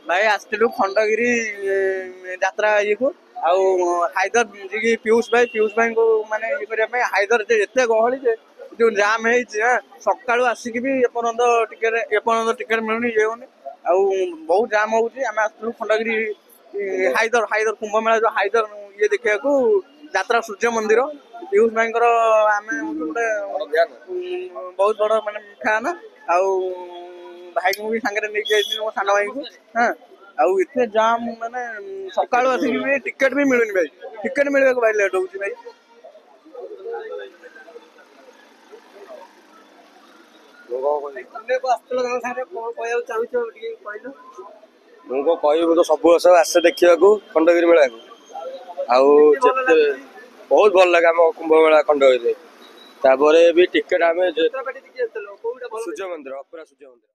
ଭାଇ ଆସିଥିଲୁ ଖଣ୍ଡଗିରି ଯାତ୍ରା ଇଏକୁ ଆଉ ହାଇଦର ଯିଏକି ପିୟୁଷ ଭାଇଙ୍କୁ ମାନେ ଇଏ କରିବା ପାଇଁ ହାଇଦର ଏତେ ଗହଳି ଯେ ଯୋଉ ଜାମ୍ ହେଇଛି ସକାଳୁ ଆସିକି ବି ଏପର୍ଯ୍ୟନ୍ତ ଟିକେଟ ମିଳୁନି ଇଏ ହଉନି ଆଉ ବହୁତ ଜାମ୍ ହଉଛି। ଆମେ ଆସିଥିଲୁ ଖଣ୍ଡଗିରି ହାଇଦର କୁମ୍ଭମେଳା ଯୋଉ ହାଇଦର ଇଏ ଦେଖିବାକୁ ଯାତ୍ରା ସୂର୍ଯ୍ୟ ମନ୍ଦିର ପିୟୁଷ ଭାଇଙ୍କର ଆମେ ଗୋଟେ ବହୁତ ବଡ ମାନେ ଫ୍ୟାନ ଆଉ ଭାଇଙ୍କୁ ବି ସାଙ୍ଗରେ ନେଇକି ଯାଇଥିଲି ମୋ ସାନ ଭାଇଙ୍କୁ ଆଉ ଏତେ ଜାମ୍ ମାନେ ସକାଳୁ ଆସିକି ବି ଟିକେଟ ବି ମିଳୁନି ଭାଇ ଟିକେଟ ମିଳିବାକୁ ଭାଇ ଲେଟ୍ ହଉଛି ଭାଇ। ମୁଁ କଣ କହିବି, ମୁଁ ତ ସବୁ ବର୍ଷ ଆସେ ଦେଖିବାକୁ ଖଣ୍ଡଗିରି ମେଳାକୁ ଆଉ ଯେତେ ବହୁତ ଭଲ ଲାଗେ ଆମ କୁମ୍ଭ ମେଳା ଖଣ୍ଡଗିରିରେ। ତାପରେ ବି ଟିକେଟ ଆମେ ସୂର୍ଯ୍ୟ ମନ୍ଦିର ଅପୁରା ସୂର୍ଯ୍ୟ ମନ୍ଦିର।